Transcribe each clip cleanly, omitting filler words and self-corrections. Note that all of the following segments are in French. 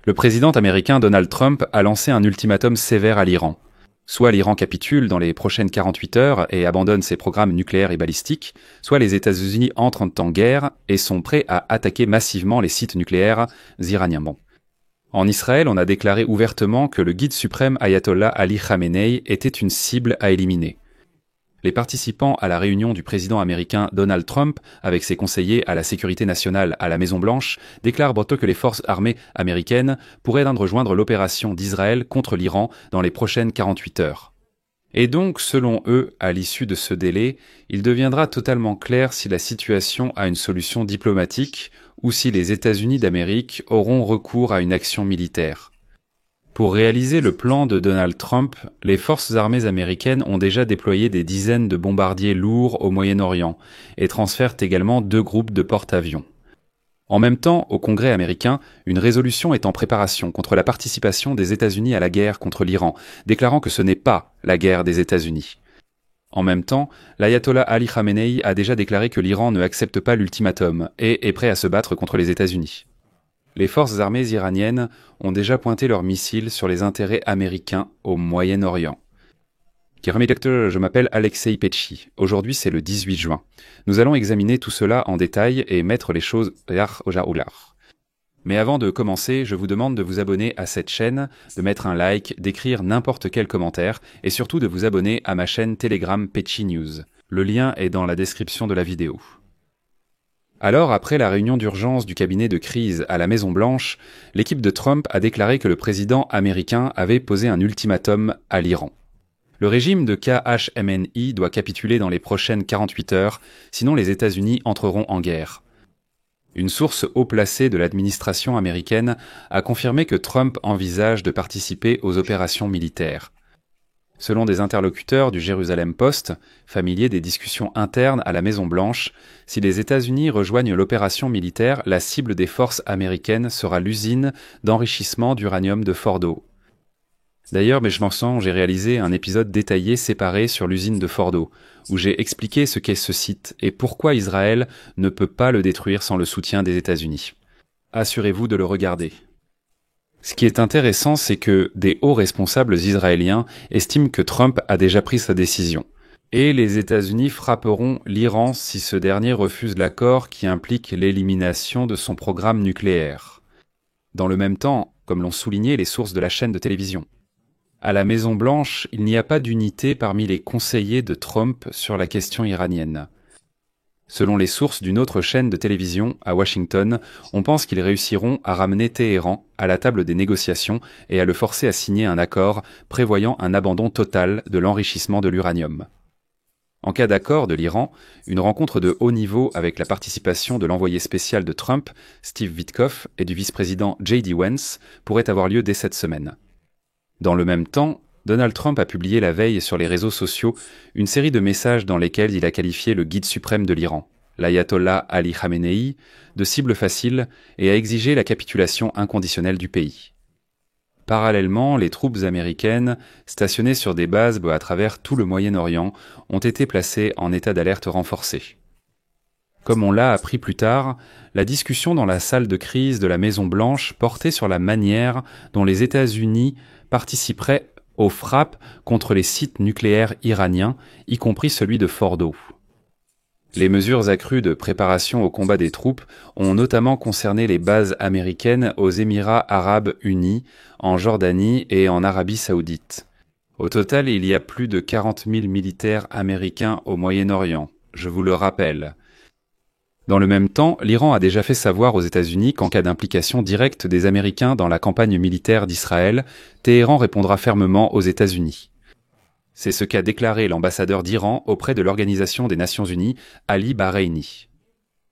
Le président américain Donald Trump a lancé un ultimatum sévère à l'Iran. Soit l'Iran capitule dans les prochaines 48 heures et abandonne ses programmes nucléaires et balistiques, soit les États-Unis entrent en guerre et sont prêts à attaquer massivement les sites nucléaires iraniens. En Israël, on a déclaré ouvertement que le guide suprême Ayatollah Ali Khamenei était une cible à éliminer. Les participants à la réunion du président américain Donald Trump avec ses conseillers à la sécurité nationale à la Maison-Blanche déclarent bientôt que les forces armées américaines pourraient rejoindre l'opération d'Israël contre l'Iran dans les prochaines 48 heures. Et donc, selon eux, à l'issue de ce délai, il deviendra totalement clair si la situation a une solution diplomatique ou si les États-Unis d'Amérique auront recours à une action militaire. Pour réaliser le plan de Donald Trump, les forces armées américaines ont déjà déployé des dizaines de bombardiers lourds au Moyen-Orient et transfèrent également 2 groupes de porte-avions. En même temps, au Congrès américain, une résolution est en préparation contre la participation des États-Unis à la guerre contre l'Iran, déclarant que ce n'est pas la guerre des États-Unis. En même temps, l'ayatollah Ali Khamenei a déjà déclaré que l'Iran ne accepte pas l'ultimatum et est prêt à se battre contre les États-Unis. Les forces armées iraniennes ont déjà pointé leurs missiles sur les intérêts américains au Moyen-Orient. Je m'appelle Alexei Petchi. Aujourd'hui, c'est le 18 juin. Nous allons examiner tout cela en détail et mettre les choses au jaoular. Mais avant de commencer, je vous demande de vous abonner à cette chaîne, de mettre un like, d'écrire n'importe quel commentaire et surtout de vous abonner à ma chaîne Telegram Petchi News. Le lien est dans la description de la vidéo. Alors, après la réunion d'urgence du cabinet de crise à la Maison-Blanche, l'équipe de Trump a déclaré que le président américain avait posé un ultimatum à l'Iran. Le régime de KHMNI doit capituler dans les prochaines 48 heures, sinon les États-Unis entreront en guerre. Une source haut placée de l'administration américaine a confirmé que Trump envisage de participer aux opérations militaires. Selon des interlocuteurs du Jerusalem Post, familiers des discussions internes à la Maison-Blanche, si les États-Unis rejoignent l'opération militaire, la cible des forces américaines sera l'usine d'enrichissement d'uranium de Fordo. D'ailleurs, j'ai réalisé un épisode détaillé séparé sur l'usine de Fordo, où j'ai expliqué ce qu'est ce site et pourquoi Israël ne peut pas le détruire sans le soutien des États-Unis. Assurez-vous de le regarder. Ce qui est intéressant, c'est que des hauts responsables israéliens estiment que Trump a déjà pris sa décision. Et les États-Unis frapperont l'Iran si ce dernier refuse l'accord qui implique l'élimination de son programme nucléaire. Dans le même temps, comme l'ont souligné les sources de la chaîne de télévision. À la Maison-Blanche, il n'y a pas d'unité parmi les conseillers de Trump sur la question iranienne. Selon les sources d'une autre chaîne de télévision à Washington, on pense qu'ils réussiront à ramener Téhéran à la table des négociations et à le forcer à signer un accord prévoyant un abandon total de l'enrichissement de l'uranium. En cas d'accord de l'Iran, une rencontre de haut niveau avec la participation de l'envoyé spécial de Trump, Steve Witkoff, et du vice-président J.D. Vance pourrait avoir lieu dès cette semaine. Dans le même temps, Donald Trump a publié la veille sur les réseaux sociaux une série de messages dans lesquels il a qualifié le guide suprême de l'Iran, l'ayatollah Ali Khamenei, de cible facile et a exigé la capitulation inconditionnelle du pays. Parallèlement, les troupes américaines, stationnées sur des bases à travers tout le Moyen-Orient, ont été placées en état d'alerte renforcée. Comme on l'a appris plus tard, la discussion dans la salle de crise de la Maison-Blanche portait sur la manière dont les États-Unis participeraient aux frappes contre les sites nucléaires iraniens, y compris celui de Fordo. Les mesures accrues de préparation au combat des troupes ont notamment concerné les bases américaines aux Émirats arabes unis, en Jordanie et en Arabie saoudite. Au total, il y a plus de 40 000 militaires américains au Moyen-Orient, je vous le rappelle. Dans le même temps, l'Iran a déjà fait savoir aux États-Unis qu'en cas d'implication directe des Américains dans la campagne militaire d'Israël, Téhéran répondra fermement aux États-Unis. C'est ce qu'a déclaré l'ambassadeur d'Iran auprès de l'Organisation des Nations Unies, Ali Bahreini.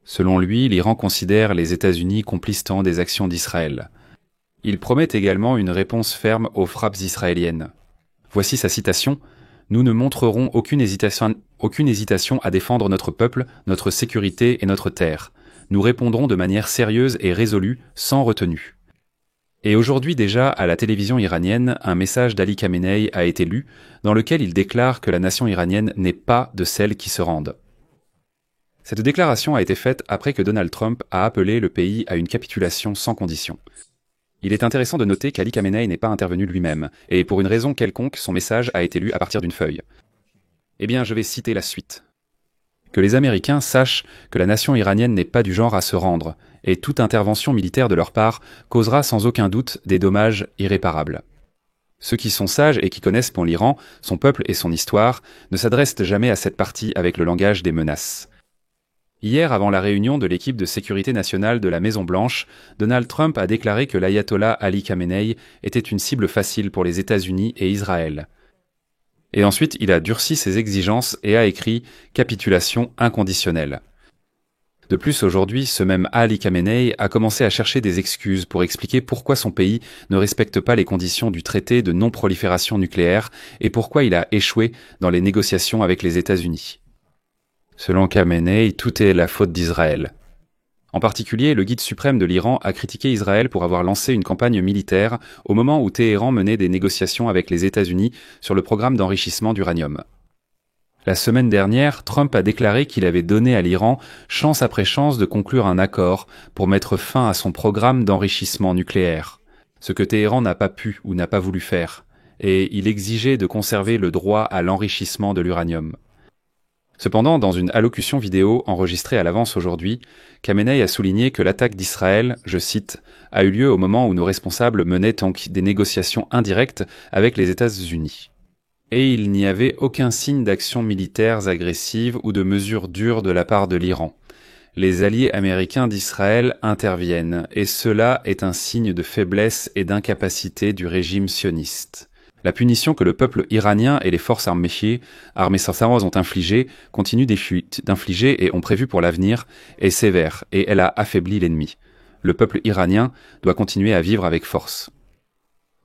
Selon lui, l'Iran considère les États-Unis complices des actions d'Israël. Il promet également une réponse ferme aux frappes israéliennes. Voici sa citation. « Nous ne montrerons aucune hésitation à défendre notre peuple, notre sécurité et notre terre. Nous répondrons de manière sérieuse et résolue, sans retenue. » Et aujourd'hui déjà, à la télévision iranienne, un message d'Ali Khamenei a été lu, dans lequel il déclare que la nation iranienne n'est pas de celles qui se rendent. Cette déclaration a été faite après que Donald Trump a appelé le pays à une capitulation sans condition. Il est intéressant de noter qu'Ali Khamenei n'est pas intervenu lui-même, et pour une raison quelconque, son message a été lu à partir d'une feuille. Eh bien, je vais citer la suite. Que les Américains sachent que la nation iranienne n'est pas du genre à se rendre, et toute intervention militaire de leur part causera sans aucun doute des dommages irréparables. Ceux qui sont sages et qui connaissent l'Iran, son peuple et son histoire, ne s'adressent jamais à cette partie avec le langage des menaces. Hier, avant la réunion de l'équipe de sécurité nationale de la Maison-Blanche, Donald Trump a déclaré que l'ayatollah Ali Khamenei était une cible facile pour les États-Unis et Israël. Et ensuite, il a durci ses exigences et a écrit « capitulation inconditionnelle ». De plus, aujourd'hui, ce même Ali Khamenei a commencé à chercher des excuses pour expliquer pourquoi son pays ne respecte pas les conditions du traité de non-prolifération nucléaire et pourquoi il a échoué dans les négociations avec les États-Unis. Selon Khamenei, tout est la faute d'Israël. En particulier, le guide suprême de l'Iran a critiqué Israël pour avoir lancé une campagne militaire au moment où Téhéran menait des négociations avec les États-Unis sur le programme d'enrichissement d'uranium. La semaine dernière, Trump a déclaré qu'il avait donné à l'Iran chance après chance de conclure un accord pour mettre fin à son programme d'enrichissement nucléaire, ce que Téhéran n'a pas pu ou n'a pas voulu faire, et il exigeait de conserver le droit à l'enrichissement de l'uranium. Cependant, dans une allocution vidéo enregistrée à l'avance aujourd'hui, Khamenei a souligné que l'attaque d'Israël, je cite, « a eu lieu au moment où nos responsables menaient donc des négociations indirectes avec les États-Unis. Et il n'y avait aucun signe d'actions militaires agressives ou de mesures dures de la part de l'Iran. Les alliés américains d'Israël interviennent, et cela est un signe de faiblesse et d'incapacité du régime sioniste. La punition que le peuple iranien et les forces armées sarsaroises ont infligée, continuent d'infliger et ont prévu pour l'avenir, est sévère, et elle a affaibli l'ennemi. Le peuple iranien doit continuer à vivre avec force. »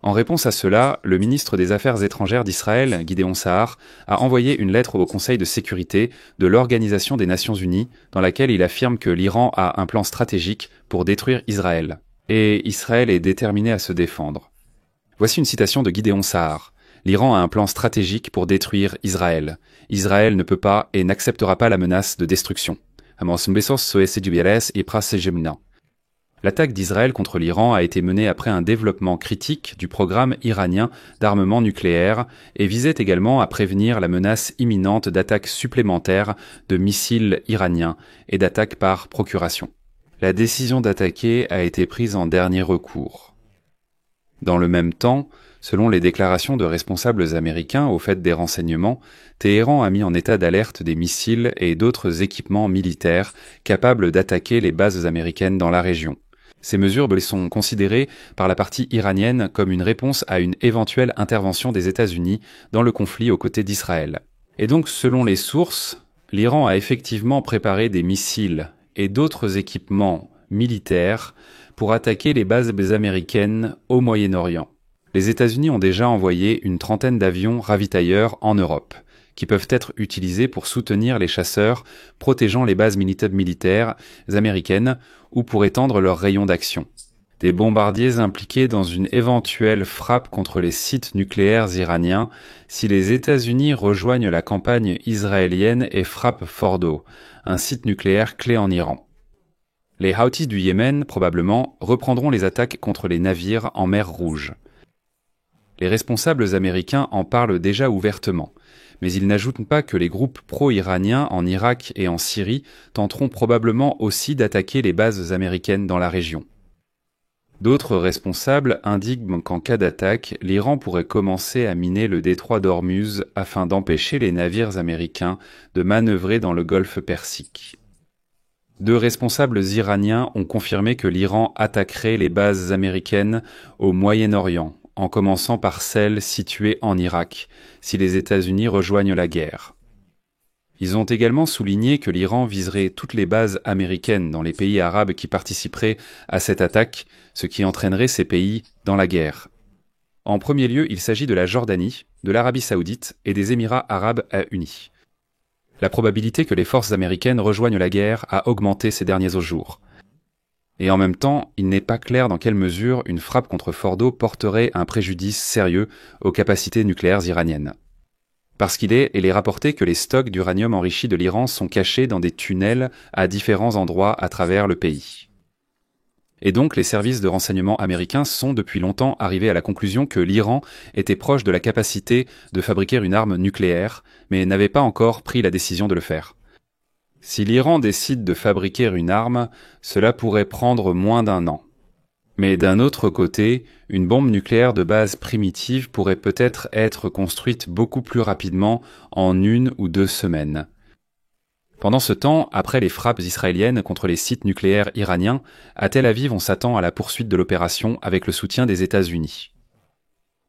En réponse à cela, le ministre des Affaires étrangères d'Israël, Gideon Sa'ar, a envoyé une lettre au Conseil de sécurité de l'Organisation des Nations Unies dans laquelle il affirme que l'Iran a un plan stratégique pour détruire Israël. Et Israël est déterminé à se défendre. Voici une citation de Gideon Sa'ar. « L'Iran a un plan stratégique pour détruire Israël. Israël ne peut pas et n'acceptera pas la menace de destruction. » L'attaque d'Israël contre l'Iran a été menée après un développement critique du programme iranien d'armement nucléaire et visait également à prévenir la menace imminente d'attaques supplémentaires de missiles iraniens et d'attaques par procuration. La décision d'attaquer a été prise en dernier recours. Dans le même temps, selon les déclarations de responsables américains au fait des renseignements, Téhéran a mis en état d'alerte des missiles et d'autres équipements militaires capables d'attaquer les bases américaines dans la région. Ces mesures sont considérées par la partie iranienne comme une réponse à une éventuelle intervention des États-Unis dans le conflit aux côtés d'Israël. Et donc, selon les sources, l'Iran a effectivement préparé des missiles et d'autres équipements militaires pour attaquer les bases américaines au Moyen-Orient. Les États-Unis ont déjà envoyé une trentaine d'avions ravitailleurs en Europe, qui peuvent être utilisés pour soutenir les chasseurs protégeant les bases militaires américaines ou pour étendre leur rayon d'action. Des bombardiers impliqués dans une éventuelle frappe contre les sites nucléaires iraniens si les États-Unis rejoignent la campagne israélienne et frappent Fordo, un site nucléaire clé en Iran. Les Houthis du Yémen, probablement, reprendront les attaques contre les navires en mer Rouge. Les responsables américains en parlent déjà ouvertement, mais ils n'ajoutent pas que les groupes pro-iraniens en Irak et en Syrie tenteront probablement aussi d'attaquer les bases américaines dans la région. D'autres responsables indiquent qu'en cas d'attaque, l'Iran pourrait commencer à miner le détroit d'Ormuz afin d'empêcher les navires américains de manœuvrer dans le golfe Persique. 2 responsables iraniens ont confirmé que l'Iran attaquerait les bases américaines au Moyen-Orient, en commençant par celles situées en Irak, si les États-Unis rejoignent la guerre. Ils ont également souligné que l'Iran viserait toutes les bases américaines dans les pays arabes qui participeraient à cette attaque, ce qui entraînerait ces pays dans la guerre. En premier lieu, il s'agit de la Jordanie, de l'Arabie saoudite et des Émirats arabes unis. La probabilité que les forces américaines rejoignent la guerre a augmenté ces derniers jours. Et en même temps, il n'est pas clair dans quelle mesure une frappe contre Fordo porterait un préjudice sérieux aux capacités nucléaires iraniennes. Parce qu'il est rapporté que les stocks d'uranium enrichi de l'Iran sont cachés dans des tunnels à différents endroits à travers le pays. Et donc les services de renseignement américains sont depuis longtemps arrivés à la conclusion que l'Iran était proche de la capacité de fabriquer une arme nucléaire, mais n'avait pas encore pris la décision de le faire. Si l'Iran décide de fabriquer une arme, cela pourrait prendre moins d'1 an. Mais d'un autre côté, une bombe nucléaire de base primitive pourrait peut-être être construite beaucoup plus rapidement, en 1 ou 2 semaines. Pendant ce temps, après les frappes israéliennes contre les sites nucléaires iraniens, à Tel Aviv on s'attend à la poursuite de l'opération avec le soutien des États-Unis.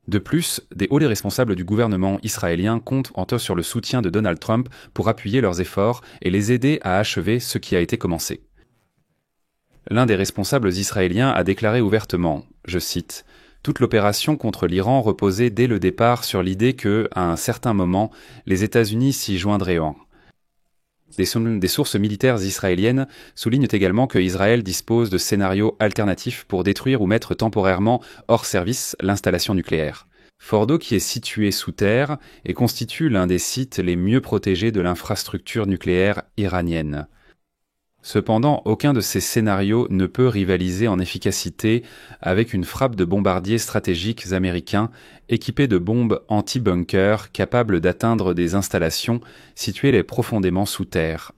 De plus, des hauts responsables du gouvernement israélien comptent sur le soutien de Donald Trump pour appuyer leurs efforts et les aider à achever ce qui a été commencé. L'un des responsables israéliens a déclaré ouvertement, je cite, « Toute l'opération contre l'Iran reposait dès le départ sur l'idée que, à un certain moment, les États-Unis s'y joindraient en. » Des sources militaires israéliennes soulignent également que Israël dispose de scénarios alternatifs pour détruire ou mettre temporairement hors service l'installation nucléaire. Fordo, qui est situé sous terre et constitue l'un des sites les mieux protégés de l'infrastructure nucléaire iranienne. Cependant, aucun de ces scénarios ne peut rivaliser en efficacité avec une frappe de bombardiers stratégiques américains équipés de bombes anti-bunker capables d'atteindre des installations situées profondément sous terre.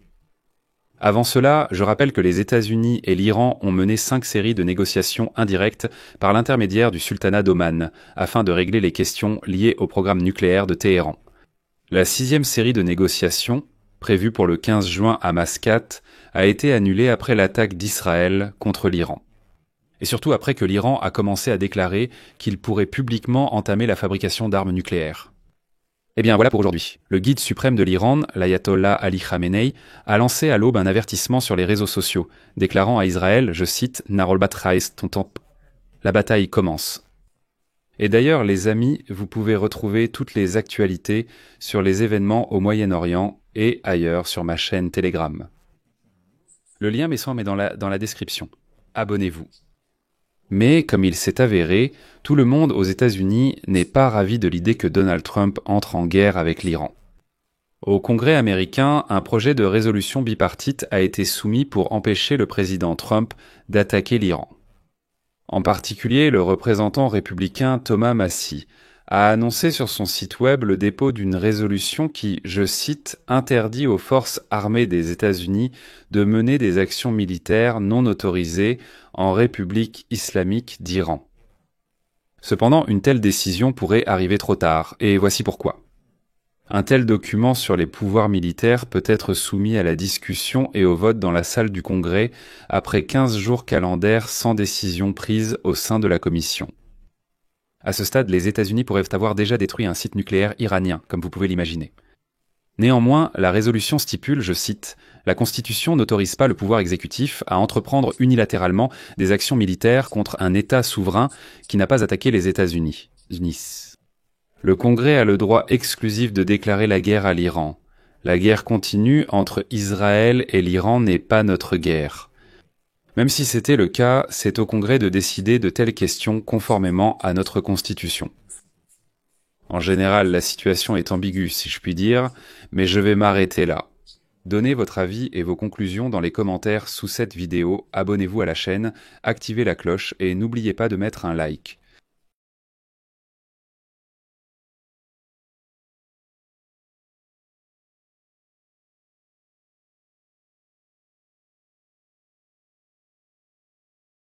Avant cela, je rappelle que les États-Unis et l'Iran ont mené 5 séries de négociations indirectes par l'intermédiaire du sultanat d'Oman, afin de régler les questions liées au programme nucléaire de Téhéran. La 6e série de négociations, prévue pour le 15 juin à Mascate, a été annulée après l'attaque d'Israël contre l'Iran. Et surtout après que l'Iran a commencé à déclarer qu'il pourrait publiquement entamer la fabrication d'armes nucléaires. Eh bien voilà pour aujourd'hui. Le guide suprême de l'Iran, l'ayatollah Ali Khamenei, a lancé à l'aube un avertissement sur les réseaux sociaux, déclarant à Israël, je cite, « Narolbat Raïs Tontamp. La bataille commence. » Et d'ailleurs, les amis, vous pouvez retrouver toutes les actualités sur les événements au Moyen-Orient et ailleurs sur ma chaîne Telegram. Le lien met dans la description. Abonnez-vous. Mais, comme il s'est avéré, tout le monde aux États-Unis n'est pas ravi de l'idée que Donald Trump entre en guerre avec l'Iran. Au Congrès américain, un projet de résolution bipartite a été soumis pour empêcher le président Trump d'attaquer l'Iran. En particulier, le représentant républicain Thomas Massie a annoncé sur son site web le dépôt d'une résolution qui, je cite, « interdit aux forces armées des États-Unis de mener des actions militaires non autorisées en République islamique d'Iran ». Cependant, une telle décision pourrait arriver trop tard, et voici pourquoi. Un tel document sur les pouvoirs militaires peut être soumis à la discussion et au vote dans la salle du Congrès après 15 jours calendaires sans décision prise au sein de la Commission. À ce stade, les États-Unis pourraient avoir déjà détruit un site nucléaire iranien, comme vous pouvez l'imaginer. Néanmoins, la résolution stipule, je cite, « La Constitution n'autorise pas le pouvoir exécutif à entreprendre unilatéralement des actions militaires contre un État souverain qui n'a pas attaqué les États-Unis. » Le Congrès a le droit exclusif de déclarer la guerre à l'Iran. La guerre continue entre Israël et l'Iran n'est pas notre guerre. Même si c'était le cas, c'est au Congrès de décider de telles questions conformément à notre Constitution. En général, la situation est ambiguë, si je puis dire, mais je vais m'arrêter là. Donnez votre avis et vos conclusions dans les commentaires sous cette vidéo, abonnez-vous à la chaîne, activez la cloche et n'oubliez pas de mettre un like.